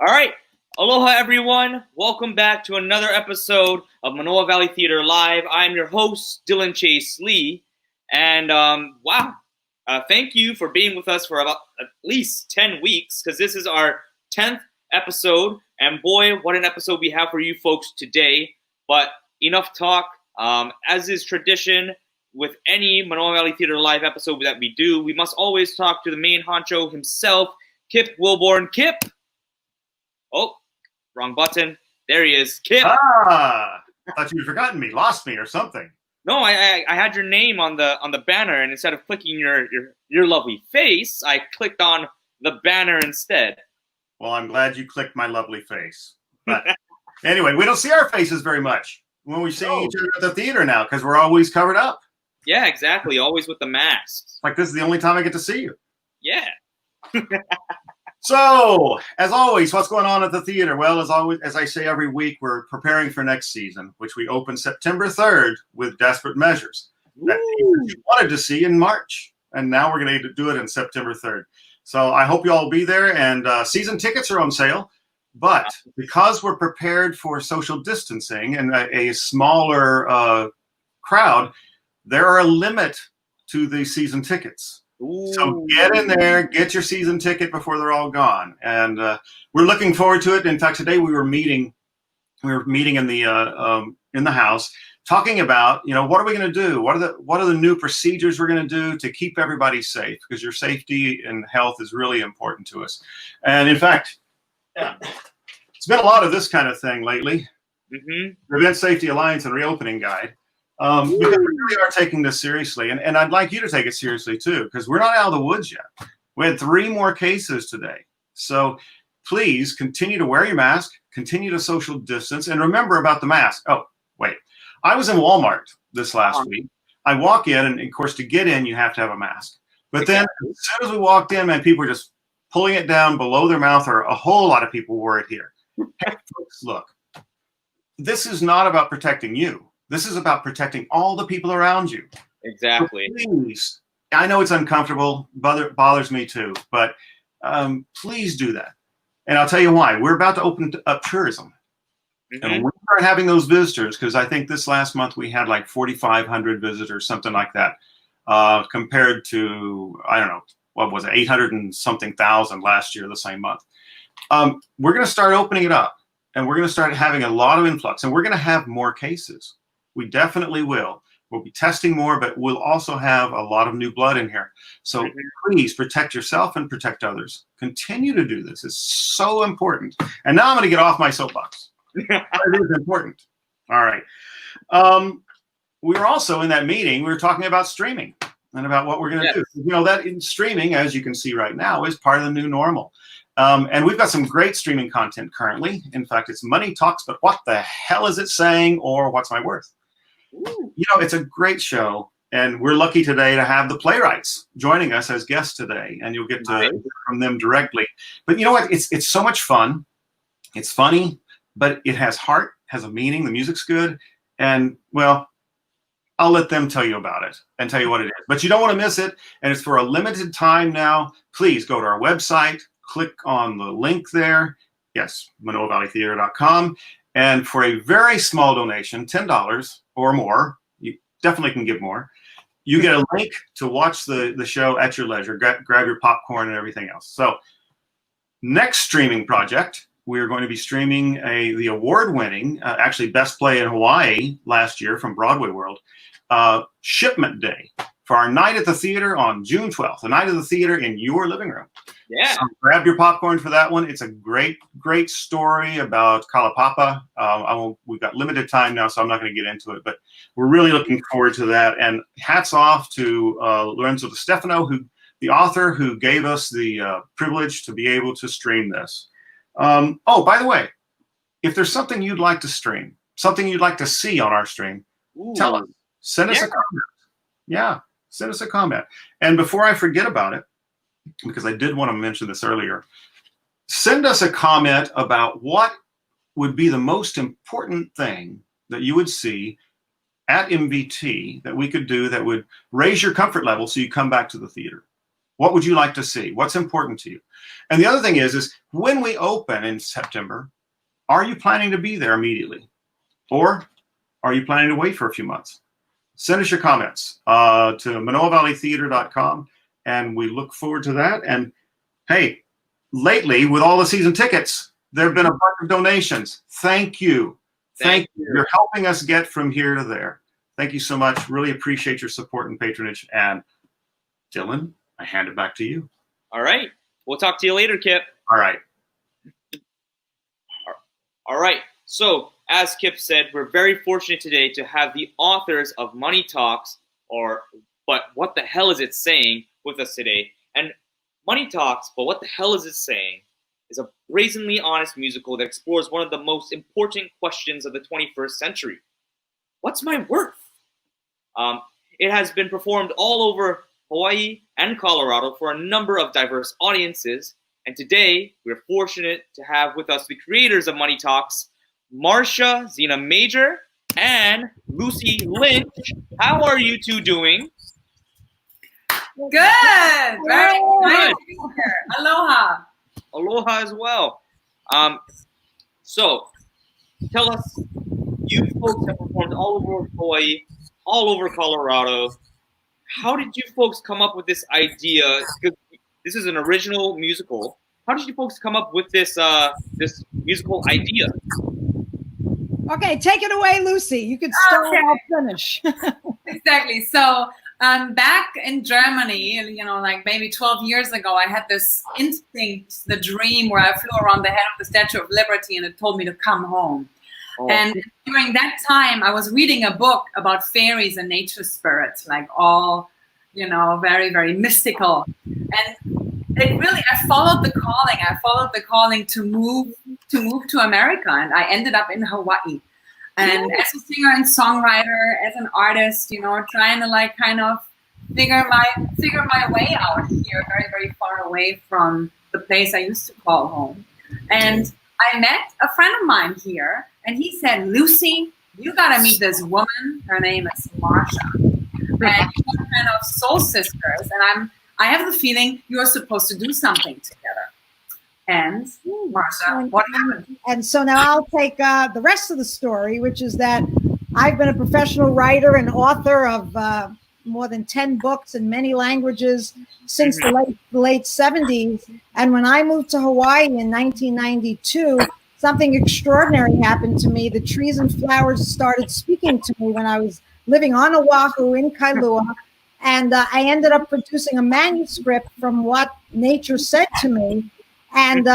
All right. Aloha, everyone. Welcome back to another episode of Manoa Valley Theater Live. I'm your host, Dylan Chase Lee. And thank you for being with us for about at least 10 weeks, because this is our 10th episode. And boy, what an episode we have for you folks today. But enough talk. As is tradition with any Manoa Valley Theater Live episode that we do, we must always talk to the main honcho himself, Kip Wilborn. Kip! Oh, wrong button. There he is. Kip! I thought you'd forgotten me, lost me or something. No, I had your name on the banner, and instead of clicking your lovely face, I clicked on the banner instead. Well, I'm glad you clicked my lovely face. But anyway, we don't see our faces very much when we see each other at the theater now, because we're always covered up. Yeah, exactly. Always with the masks. Like, this is the only time I get to see you. Yeah. So, as always, what's going on at the theater? Well, as always, as I say every week, we're preparing for next season, which we open September 3rd with Desperate Measures. That you wanted to see in March, and now we're going to do it in September 3rd. So I hope you all will be there, and season tickets are on sale. But because we're prepared for social distancing and a smaller crowd, there are a limit to the season tickets. Ooh. So get in there, get your season ticket before they're all gone, and we're looking forward to it. In fact, today we were meeting in the house, talking about, what are we going to do? What are the new procedures we're going to do to keep everybody safe? Because your safety and health is really important to us. And in fact, it's been a lot of this kind of thing lately. Mm-hmm. Prevent Safety Alliance and Reopening Guide. Because we really are taking this seriously, and I'd like you to take it seriously too, because we're not out of the woods yet. We had 3 more cases today. So please continue to wear your mask, continue to social distance, and remember about the mask. Oh, wait. I was in Walmart this last week. I walk in, and of course, to get in, you have to have a mask. But then as soon as we walked in, man, people were just pulling it down below their mouth, or a whole lot of people wore it here. Hey, folks, look, this is not about protecting you. This is about protecting all the people around you. Exactly. So please, I know it's uncomfortable, bothers me too, but please do that. And I'll tell you why. We're about to open up tourism. Mm-hmm. And we start having those visitors, because I think this last month we had like 4,500 visitors, something like that, compared to, I don't know, what was it, 800 and something thousand last year, the same month. We're going to start opening it up, and we're going to start having a lot of influx, and we're going to have more cases. We definitely will. We'll be testing more, but we'll also have a lot of new blood in here. So please protect yourself and protect others. Continue to do this. It's so important. And now I'm going to get off my soapbox. It is important. All right. We were also in that meeting, we were talking about streaming and about what we're going to do. That in streaming, as you can see right now, is part of the new normal. And we've got some great streaming content currently. In fact, it's Money Talks, but what the hell is it saying, or what's my worth? Ooh. It's a great show, and we're lucky today to have the playwrights joining us as guests today, and you'll get to hear from them directly. But you know what? It's so much fun. It's funny, but it has heart, has a meaning. The music's good, and well, I'll let them tell you about it and tell you what it is. But you don't want to miss it. And it's for a limited time now. Please go to our website, click on the link there. Yes, ManoaValleyTheater.com. And for a very small donation, $10 or more, you definitely can give more. You get a link to watch the show at your leisure. Grab your popcorn and everything else. So next streaming project, we're going to be streaming the award-winning, actually Best Play in Hawaii last year from Broadway World, Shipment Day for our night at the theater on June 12th, a night of the theater in your living room. Yeah. So grab your popcorn for that one. It's a great, great story about Kalapapa. We've got limited time now, so I'm not going to get into it, but we're really looking forward to that. And hats off to Lorenzo Di Stefano, the author who gave us the privilege to be able to stream this. Oh, by the way, if there's something you'd like to stream, something you'd like to see on our stream, tell us. Send us a comment. Yeah, send us a comment. And before I forget about it, because I did want to mention this earlier, send us a comment about what would be the most important thing that you would see at MVT that we could do that would raise your comfort level so you come back to the theater. What would you like to see? What's important to you? And the other thing is when we open in September, are you planning to be there immediately? Or are you planning to wait for a few months? Send us your comments to ManoaValleyTheater.com, and we look forward to that. And hey, lately with all the season tickets, there have been a bunch of donations. Thank you. Thank you. You're helping us get from here to there. Thank you so much. Really appreciate your support and patronage. And Dylan, I hand it back to you. All right. We'll talk to you later, Kip. All right. All right. So, as Kip said, we're very fortunate today to have the authors of Money Talks, But What the Hell Is It Saying, with us today. And Money Talks, But What the Hell Is It Saying, is a brazenly honest musical that explores one of the most important questions of the 21st century. What's my worth? It has been performed all over Hawaii and Colorado for a number of diverse audiences. And today, we're fortunate to have with us the creators of Money Talks, Marcia, Zina Major, and Lucie Lynch. How are you two doing? Good. Very nice to be here. Aloha. Aloha as well. So, tell us, you folks have performed all over Hawaii, all over Colorado. How did you folks come up with this idea? Because this is an original musical. How did you folks come up with this this musical idea? Okay, take it away, Lucie. You can start. Okay. I'll finish. Exactly. So back in Germany, like maybe 12 years ago, I had this instinct, the dream where I flew around the head of the Statue of Liberty and it told me to come home. Oh. And during that time, I was reading a book about fairies and nature spirits, like all, very, very mystical. And I followed the calling. I followed the calling to move to America, and I ended up in Hawaii. And as a singer and songwriter, as an artist, trying to kind of figure my way out here, very, very far away from the place I used to call home. And I met a friend of mine here, and he said, "Lucie, you gotta meet this woman. Her name is Marcia, and we're kind of soul sisters. And I have the feeling you're supposed to do something together." And Marcia, what happened? And so now I'll take the rest of the story, which is that I've been a professional writer and author of more than 10 books in many languages since the late 70s. And when I moved to Hawaii in 1992, something extraordinary happened to me. The trees and flowers started speaking to me when I was living on Oahu in Kailua. And I ended up producing a manuscript from what nature said to me. And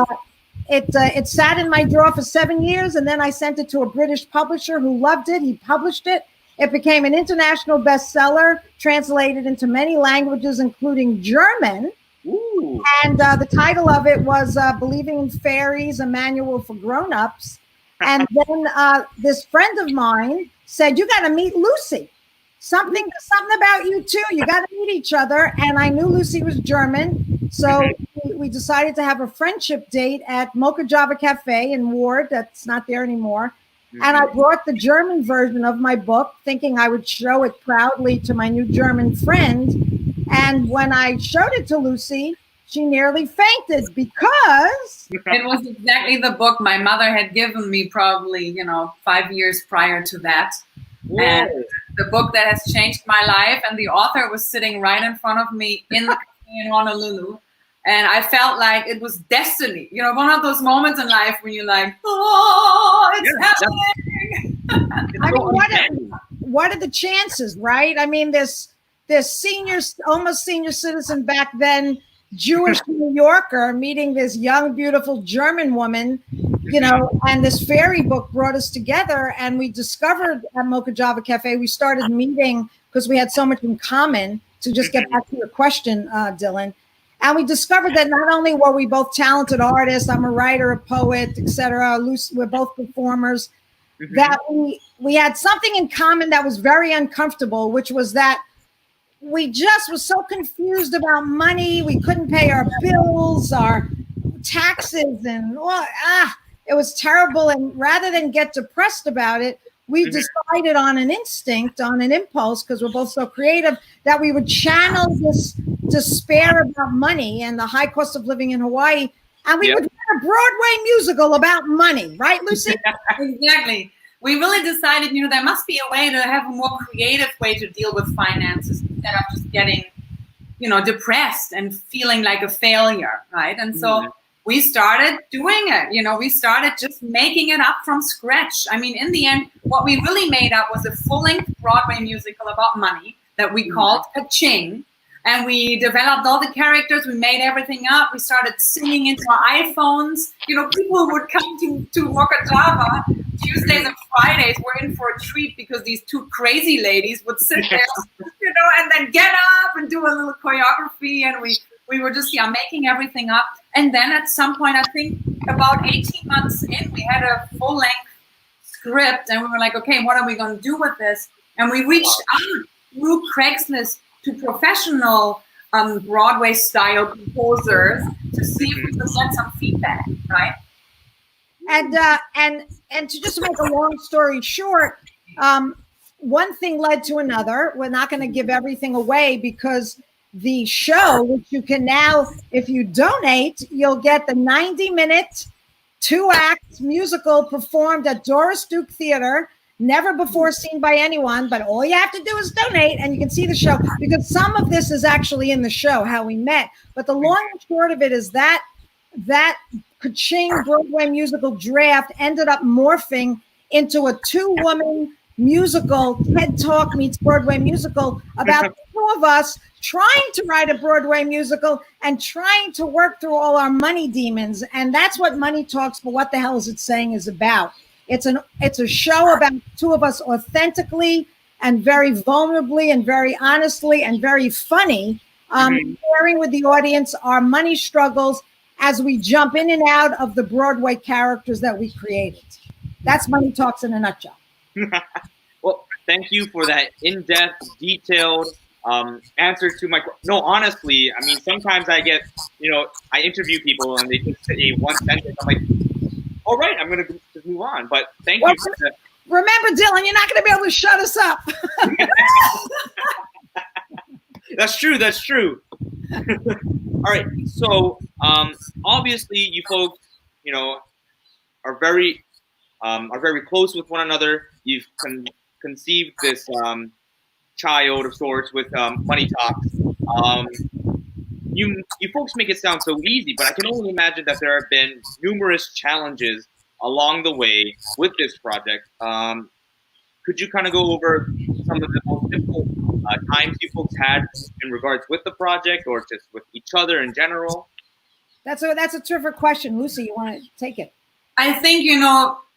it sat in my drawer for 7 years, and then I sent it to a British publisher who loved it. He published it. It became an international bestseller, translated into many languages, including German. Ooh. And the title of it was Believing in Fairies, a Manual for Grown-Ups. And then this friend of mine said, "You got to meet Lucie. Something about you too. You got to meet each other." And I knew Lucie was German, so we decided to have a friendship date at Mocha Java Cafe in Ward. That's not there anymore. And I brought the German version of my book, thinking I would show it proudly to my new German friend. And when I showed it to Lucie, she nearly fainted because it was exactly the book my mother had given me probably, 5 years prior to that. Whoa. And the book that has changed my life, and the author was sitting right in front of me in the cafe in Honolulu. And I felt like it was destiny. One of those moments in life when you're like, oh, it's happening. I mean, what are the chances, right? I mean, this almost senior citizen back then, Jewish New Yorker meeting this young, beautiful German woman, and this fairy book brought us together. And we discovered at Mocha Java Cafe, we started meeting because we had so much in common. To just get back to your question, Dylan. And we discovered that not only were we both talented artists, I'm a writer, a poet, etc. We're both performers, that we had something in common that was very uncomfortable, which was that we just were so confused about money. We couldn't pay our bills, our taxes, and it was terrible. And rather than get depressed about it, we decided on an instinct, on an impulse, because we're both so creative, that we would channel this despair about money and the high cost of living in Hawaii, and we would write a Broadway musical about money, right, Lucie? Exactly. We really decided, there must be a way to have a more creative way to deal with finances instead of just getting, depressed and feeling like a failure, right? And so we started doing it. We started just making it up from scratch. I mean, in the end, what we really made up was a full-length Broadway musical about money that we called Ka-Ching. And we developed all the characters. We made everything up. We started singing into our iPhones. People would come to Mocha Java Tuesdays and Fridays. We're in for a treat because these two crazy ladies would sit there, and then get up and do a little choreography. And we were just, making everything up. And then at some point, I think about 18 months in, we had a full-length script. And we were like, okay, what are we going to do with this? And we reached out through Craigslist to professional Broadway-style composers to see if we could get some feedback, right? And to just make a long story short, one thing led to another. We're not going to give everything away because the show, which you can now, if you donate, you'll get the 90-minute, 2-act musical performed at Doris Duke Theater. Never before seen by anyone, but all you have to do is donate and you can see the show, because some of this is actually in the show, how we met. But the long and short of it is that Ka-Ching Broadway musical draft ended up morphing into a 2-woman musical, TED Talk meets Broadway musical, about the two of us trying to write a Broadway musical and trying to work through all our money demons. And that's what Money Talks for What the Hell Is It Saying is about. It's a show about two of us authentically and very vulnerably and very honestly and very funny, sharing with the audience our money struggles as we jump in and out of the Broadway characters that we created. That's Money Talks in a nutshell. Well, thank you for that in-depth, detailed answer to my question. No, honestly, I mean, sometimes I get, I interview people and they just say one sentence. I'm like, all right, I'm going to just move on. But thank you for that. Remember, Dylan, you're not going to be able to shut us up. That's true. That's true. All right. So obviously, you folks, are very close with one another. You've conceived this child of sorts with Money Talks. You folks make it sound so easy, but I can only imagine that there have been numerous challenges along the way with this project. Could you kind of go over some of the most difficult times you folks had in regards with the project or just with each other in general? That's a terrific question. Lucie, you want to take it? I think,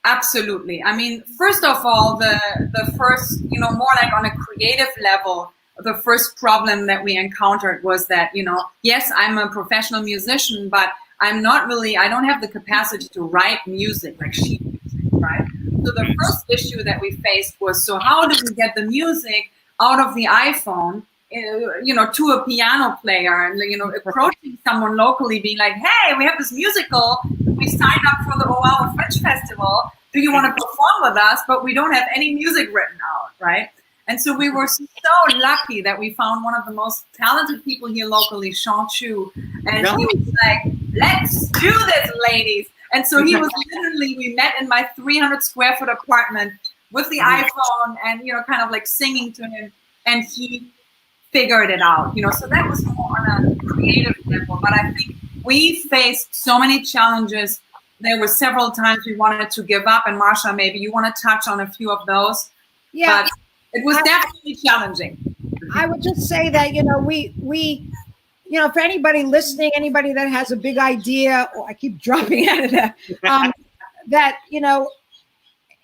absolutely. I mean, first of all, the first, more like on a creative level, the first problem that we encountered was that, yes, I'm a professional musician, but I don't have the capacity to write music, like sheet music, right? So the first issue that we faced was, so how do we get the music out of the iPhone, to a piano player and, approaching someone locally being like, hey, we have this musical, we signed up for the Oahu Fringe Festival, do you want to perform with us? But we don't have any music written out, right? And so we were so lucky that we found one of the most talented people here locally, Sean Chu. And he was like, let's do this, ladies. And so he was literally, we met in my 300 square foot apartment with the iPhone and, you know, kind of like singing to him. And he figured it out, you know. So that was more on a creative level. But I think we faced so many challenges. There were several times we wanted to give up. And Marcia, maybe you want to touch on a few of those. Yeah. But it was definitely challenging. I would just say that, you know, we, you know, for anybody listening, anybody that has a big idea, I keep dropping out of that, that, you know,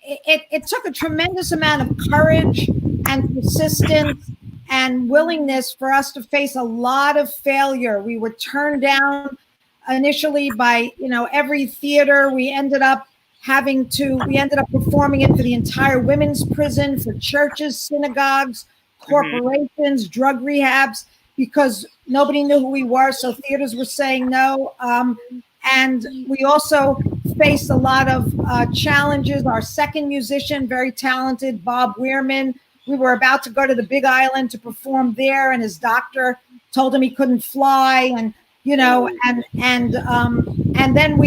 it took a tremendous amount of courage and persistence and willingness for us to face a lot of failure. We were turned down initially by, you know, every theater. We ended up performing it for the entire women's prison, for churches, synagogues, corporations, drug rehabs, because nobody knew who we were. So theaters were saying no. And we also faced a lot of challenges. Our second musician, very talented, Bob Weirman, we were about to go to the Big Island to perform there, and his doctor told him he couldn't fly. And you know, and then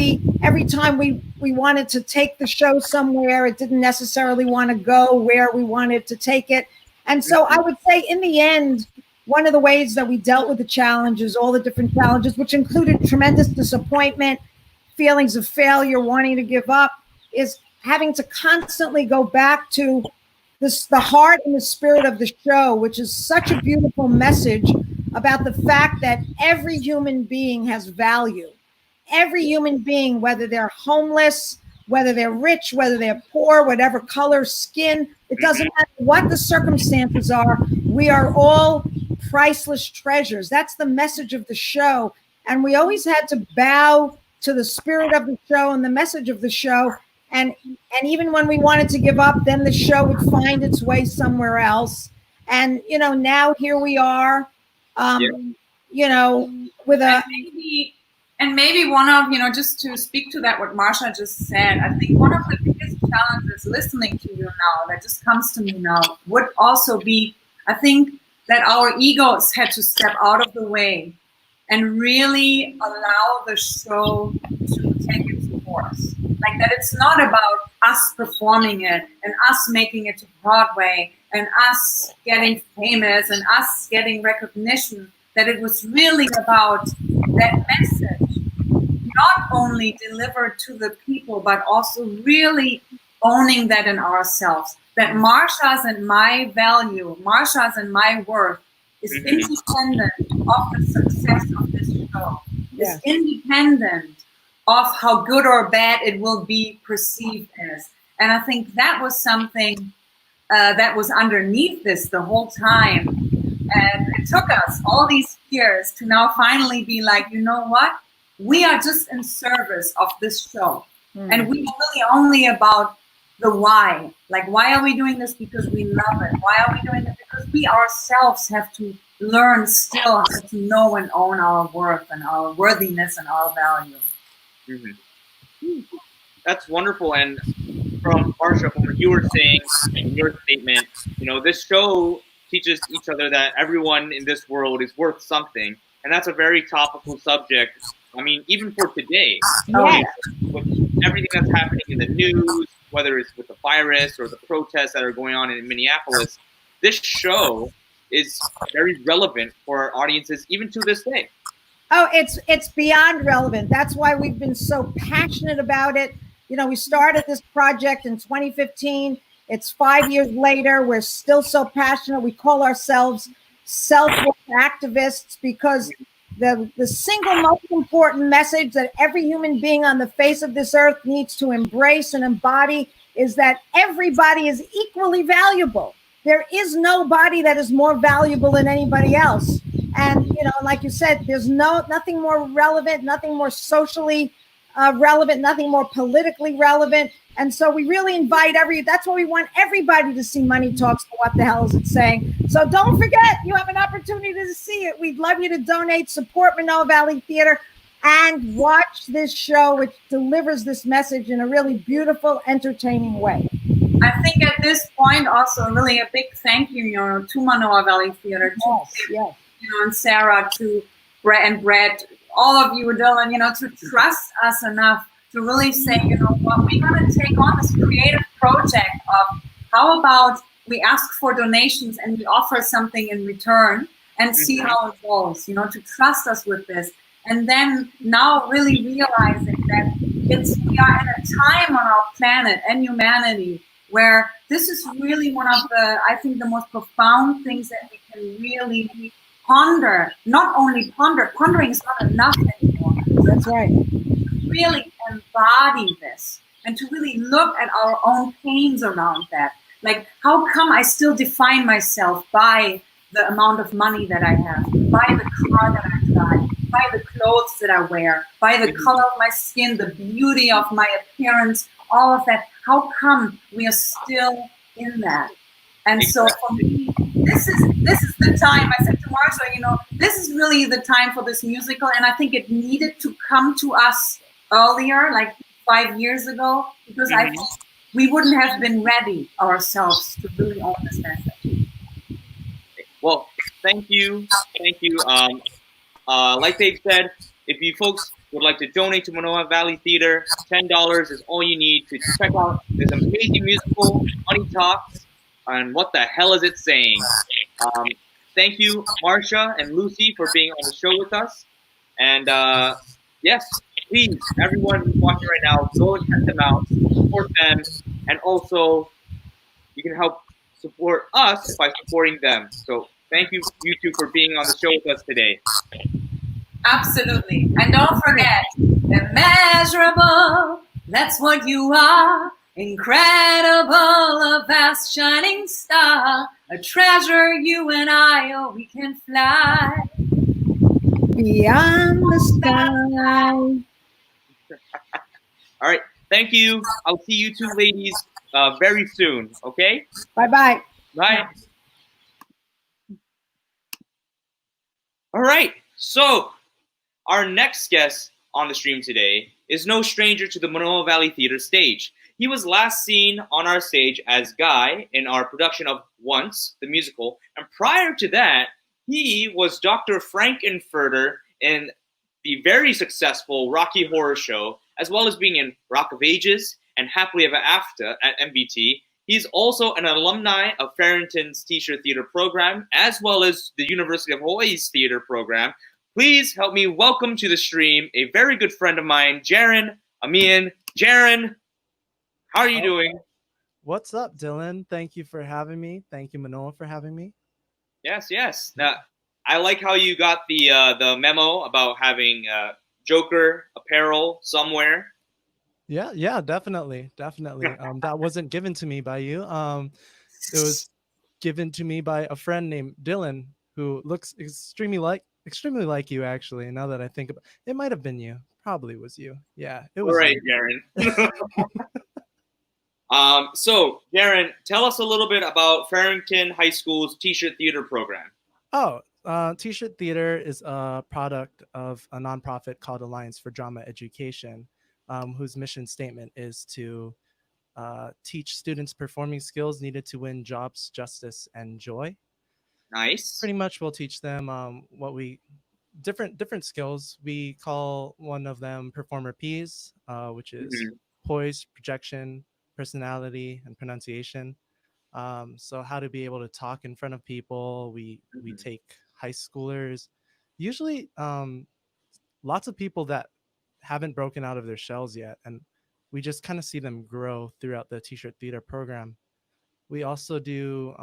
every time we wanted to take the show somewhere, it didn't necessarily want to go where we wanted to take it. And so I would say in the end, one of the ways that we dealt with the challenges, all the different challenges, which included tremendous disappointment, feelings of failure, wanting to give up, is having to constantly go back to the heart and the spirit of the show, which is such a beautiful message about the fact that every human being has value. Every human being, whether they're homeless, whether they're rich, whether they're poor, whatever color, skin, it doesn't matter what the circumstances are, we are all priceless treasures. That's the message of the show. And we always had to bow to the spirit of the show and the message of the show. And even when we wanted to give up, then the show would find its way somewhere else. And, you know, now here we are, you know, with a... And maybe one of, you know, just to speak to that, what Marcia just said, I think one of the biggest challenges listening to you now, that just comes to me now, would also be, I think, that our egos had to step out of the way and really allow the show to take its course. Like that it's not about us performing it and us making it to Broadway and us getting famous and us getting recognition, that it was really about that message, not only delivered to the people, but also really owning that in ourselves, that Marcia's and my value, Marcia's and my worth is independent of the success of this show. It's independent of how good or bad it will be perceived as. And I think that was something that was underneath this the whole time. And it took us all these years to now finally be like, you know what? We are just in service of this show. And we really only about the why. Like, why are we doing this? Because we love it. Why are we doing it? Because we ourselves have to learn still how to know and own our worth and our worthiness and our value. That's wonderful. And from Marcia, from what you were saying in your statement, you know, this show teaches each other that everyone in this world is worth something. And that's a very topical subject. I mean, even for today, with everything that's happening in the news, whether it's with the virus or the protests that are going on in Minneapolis, this show is very relevant for our audiences, even to this day. Oh, it's beyond relevant. That's why we've been so passionate about it. You know, we started this project in 2015. It's 5 years later. We're still so passionate. We call ourselves self-worth activists because the single most important message that every human being on the face of this earth needs to embrace and embody is that everybody is equally valuable. There is nobody that is more valuable than anybody else. And, you know, like you said, there's nothing more relevant, nothing more socially relevant, nothing more politically relevant. And so we really invite that's what we want everybody to see Money Talks for What the Hell Is It Saying. So don't forget, you have an opportunity to see it. We'd love you to donate, support Manoa Valley Theater. and watch this show, which delivers this message in a really beautiful, entertaining way. I think at this point also really a big thank you, to Manoa Valley Theater, to Yes. and Sarah, to Brett, all of you, Dylan, to trust us enough to really say, what, we're going to take on this creative project of how about we ask for donations and we offer something in return and see how it goes, to trust us with this. And then now really realizing that we are in a time on our planet and humanity where this is really one of I think the most profound things that we can really ponder. Not only pondering is not enough anymore. That's right. Really embody this and to really look at our own pains around that. Like, how come I still define myself by the amount of money that I have, by the car that I drive, by the clothes that I wear, by the color of my skin, the beauty of my appearance, all of that. How come we are still in that? And so for me, this is the time. I said to Marcia, this is really the time for this musical, and I think it needed to come to us earlier, like 5 years ago, because I think we wouldn't have been ready ourselves to really own this message. Well, thank you. Like they've said, if you folks would like to donate to Manoa Valley Theater, $10 is all you need to check out this amazing musical, Money Talks, and what the hell is it saying? Thank you, Marcia and Lucy, for being on the show with us. And yes, please, everyone who's watching right now, go and check them out, support them, and also you can help support us by supporting them. So thank you, you two, for being on the show with us today. Absolutely. And don't forget, immeasurable, that's what you are. Incredible, a vast shining star, a treasure you and I, oh, we can fly beyond the sky. All right. Thank you. I'll see you two ladies very soon. Okay? Bye-bye. Bye. All right. So our next guest on the stream today is no stranger to the Manoa Valley Theater stage. He was last seen on our stage as Guy in our production of Once, the musical. And prior to that, he was Dr. Frankenfurter in the very successful Rocky Horror Show, as well as being in Rock of Ages and Happily Ever After at MVT. He's also an alumni of Farrington's T-shirt theater program, as well as the University of Hawaii's theater program. Please help me welcome to the stream a very good friend of mine, Jarren Amian. Jarren, how are you doing? What's up, Dylan? Thank you for having me. Thank you, Manoa, for having me. Yes. Now, I like how you got the memo about having Joker apparel somewhere. Yeah, definitely. That wasn't given to me by you. It was given to me by a friend named Dylan, who looks extremely like you, actually. Now that I think about it, might have been you. Probably was you. Yeah, it was. All right, Jarren. So, Jarren, tell us a little bit about Farrington High School's T-shirt theater program. Oh, T-shirt theater is a product of a nonprofit called Alliance for Drama Education, whose mission statement is to teach students performing skills needed to win jobs, justice, and joy. Nice. Pretty much, we'll teach them different skills. We call one of them performer P's, which is poise, projection, personality, and pronunciation. So how to be able to talk in front of people. We take high schoolers, usually lots of people that haven't broken out of their shells yet, and we just kind of see them grow throughout the T-shirt theater program. We also do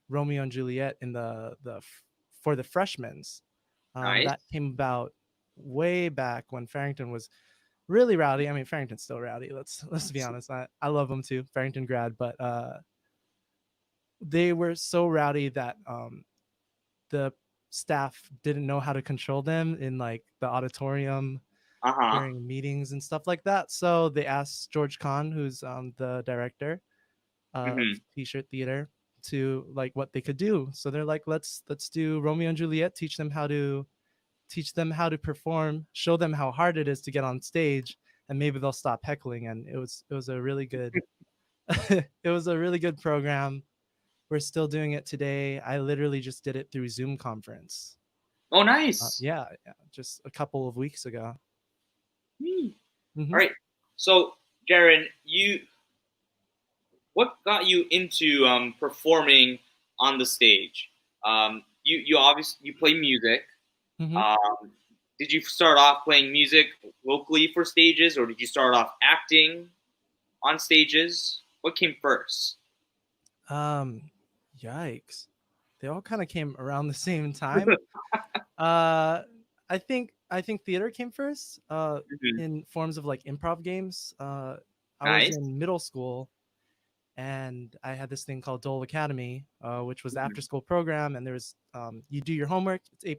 Romeo and Juliet in for the freshmen. Nice. That came about way back when Farrington was really rowdy. I mean, Farrington's still rowdy. Let's be honest. I love them too, Farrington grad, but they were so rowdy that the staff didn't know how to control them in like the auditorium during meetings and stuff like that. So they asked George Kahn, who's the director of T-shirt theater, to like what they could do. So they're like, let's do Romeo and Juliet, teach them how to teach them how to perform, show them how hard it is to get on stage, and maybe they'll stop heckling. And it was a really good it was a really good program. We're still doing it today. I literally just did it through Zoom conference. Oh, nice. Yeah, just a couple of weeks ago. All right. So, Jarren, what got you into performing on the stage? You obviously play music. Did you start off playing music locally for stages, or did you start off acting on stages? What came first? Yikes. They all kind of came around the same time. I think theater came first, in forms of like improv games. I was in middle school, and I had this thing called Dole Academy, which was the after school program. And there was you do your homework, it's A+.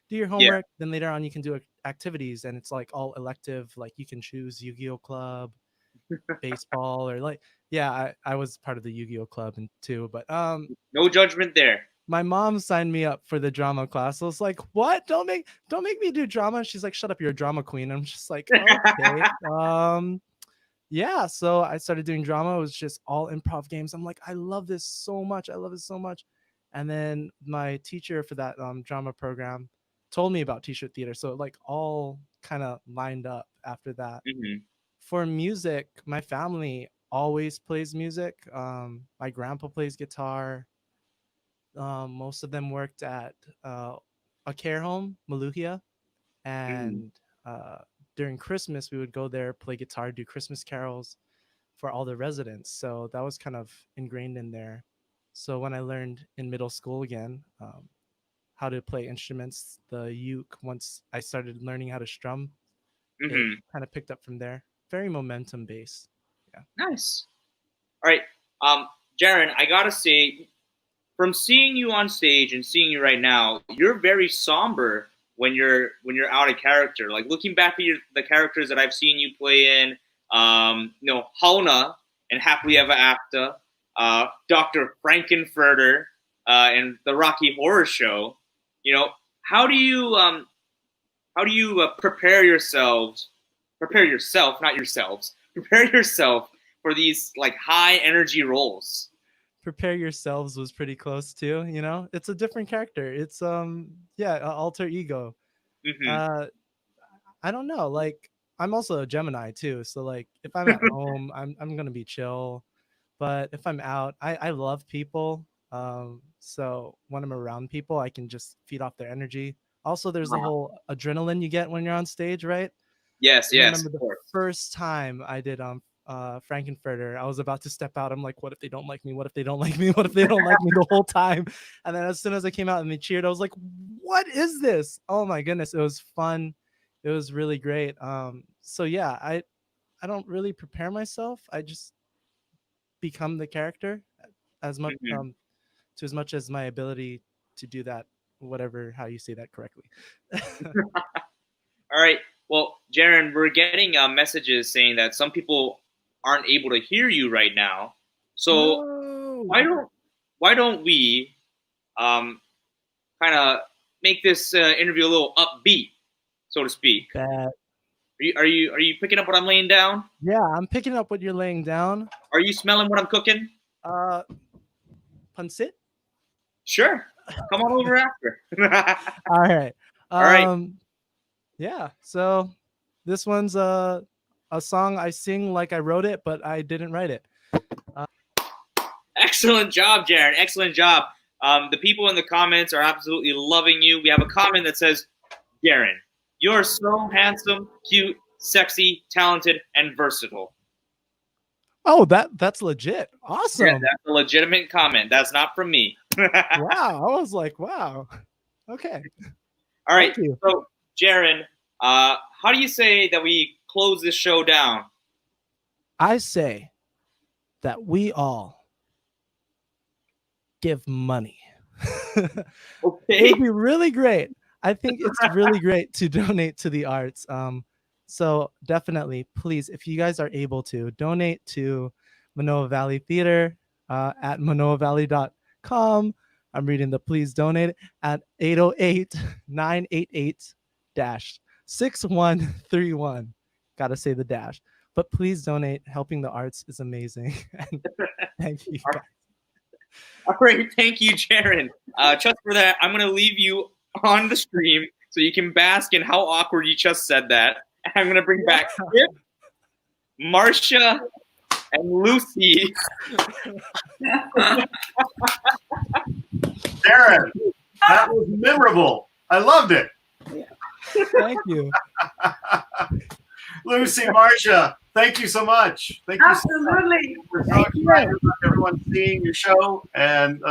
Do your homework, then later on you can do activities, and it's like all elective. Like you can choose Yu-Gi-Oh club, baseball, or like I was part of the Yu-Gi-Oh club too, but no judgment there. My mom signed me up for the drama class. I was like, what? Don't make me do drama. She's like, shut up, you're a drama queen. I'm just like, okay. Yeah, so I started doing drama. It was just all improv games. I'm like, I love this so much. And then my teacher for that drama program told me about T-shirt theater. So it like all kind of lined up after that. For music, my family always plays music. My grandpa plays guitar. Most of them worked at a care home, Maluhia, and during Christmas we would go there, play guitar, do Christmas carols for all the residents. So that was kind of ingrained in there. So when I learned in middle school again how to play instruments, the uke, once I started learning how to strum, it kind of picked up from there. Very momentum based. Yeah. Nice. All right, Jarren, I gotta say, from seeing you on stage and seeing you right now, you're very somber when you're out of character. Like looking back at the characters that I've seen you play in, Halna and Happily Ever After, Dr. Frankenfurter, and the Rocky Horror Show. How do you prepare yourself, not yourselves, prepare yourself for these like high energy roles? Prepare yourselves was pretty close too. It's a different character. It's alter ego. I don't know, like I'm also a Gemini too, so like if I'm at home, I'm gonna be chill, but if I'm out, I love people. So when I'm around people, I can just feed off their energy. Also, there's the whole adrenaline you get when you're on stage, right? Yes. I remember the first time I did Frankenfurter, I was about to step out. I'm like, what if they don't like me? What if they don't like me? What if they don't like me the whole time? And then as soon as I came out and they cheered, I was like, what is this? Oh my goodness, it was fun. It was really great. So yeah, I don't really prepare myself. I just become the character as much to as much as my ability to do that, how you say that correctly. All right. Well, Jarren, we're getting messages saying that some people aren't able to hear you right now. So why don't we kind of make this interview a little upbeat, so to speak? Are you picking up what I'm laying down? Yeah, I'm picking up what you're laying down. Are you smelling what I'm cooking? Pansit? Sure. Come on over after. All right. All right. Yeah. So this one's a song I sing like I wrote it, but I didn't write it. Excellent job, Jarren. Excellent job. The people in the comments are absolutely loving you. We have a comment that says, Jarren, you're so handsome, cute, sexy, talented, and versatile. Oh, that's legit. Awesome. Yeah, that's a legitimate comment. That's not from me. Wow. I was like, wow. Okay. All right. So, Jarren, how do you say that we close this show down? I say that we all give money. Okay. It'd be really great. I think it's really great to donate to the arts. So definitely, please, if you guys are able to, donate to Manoa Valley Theater at manoavalley.com. I'm reading the please donate at 808-988-6131. Gotta say the dash. But please donate. Helping the arts is amazing. And thank you guys. All right, thank you, Jarren. Just for that, I'm going to leave you on the stream so you can bask in how awkward you just said that. I'm going to bring back Skip, Marcia, and Lucie. Jarren, that was memorable. I loved it. Thank you. Lucie, Marcia, thank you so much. Thank you Absolutely. so much. We're so excited about everyone seeing your show, and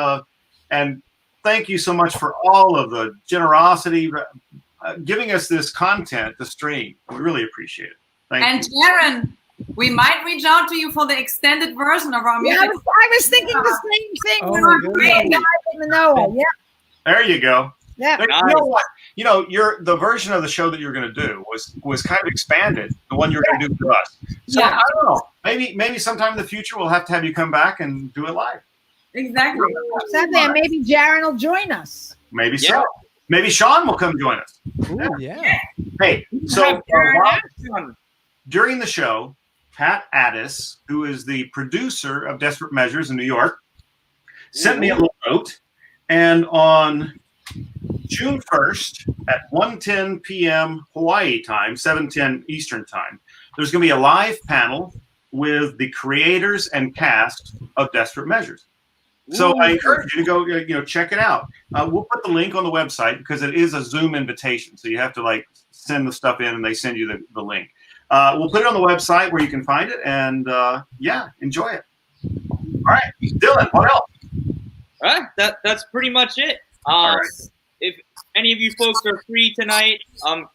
thank you so much for all of the generosity, giving us this content to stream. We really appreciate it. Thank you. Jarren, we might reach out to you for the extended version of our music. I was thinking the same thing. Oh, when my I was goodness. in Manoa. Yeah. There you go. Yeah. You know what? You know, the version of the show that you're going to do was kind of expanded. The one you're going to do for us. So I don't know. Maybe sometime in the future we'll have to have you come back and do it live. Exactly. Someday, maybe Jarren will join us. Maybe so. Maybe Sean will come join us. Ooh, yeah. Hey, so during the show, Pat Addis, who is the producer of Desperate Measures in New York, sent me a little note, and on June 1st at 1:10 p.m. Hawaii time, 7:10 Eastern time, there's going to be a live panel with the creators and cast of Desperate Measures. So I encourage you to go, check it out. We'll put the link on the website because it is a Zoom invitation. So you have to send the stuff in and they send you the link. We'll put it on the website where you can find it and enjoy it. All right, Dylan, what else? All right, that's pretty much it. All right. If any of you folks are free tonight,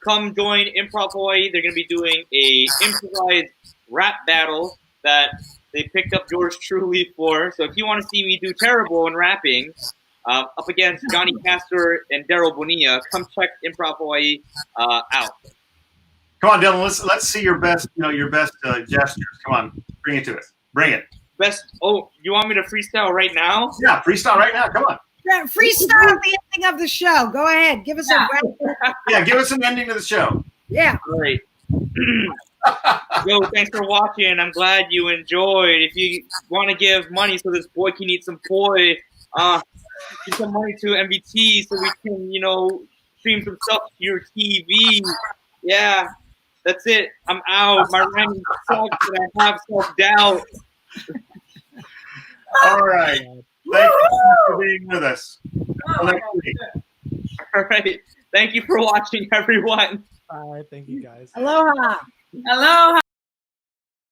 come join Improv Hawaii. They're going to be doing a improvised rap battle that they picked up yours truly for. So if you want to see me do terrible in rapping, up against Johnny Castor and Daryl Bonilla, come check Improv Hawaii out. Come on, Dylan. Let's see your best. Your best gestures. Come on, bring it to us. Bring it. Best. Oh, you want me to freestyle right now? Yeah, freestyle right now. Come on. Yeah, freestyle at the ending of the show. Go ahead. Give us a Yeah, give us an ending to the show. Yeah. All right. Yo, thanks for watching. I'm glad you enjoyed. If you want to give money so this boy can eat some poi, give some money to MVT so we can, stream some stuff to your TV. Yeah, that's it. I'm out. My rhyming sucks and I have self-doubt. All right. Thank you for being with us. Next week. All right. Thank you for watching, everyone. Bye. Thank you, guys. Aloha. Aloha.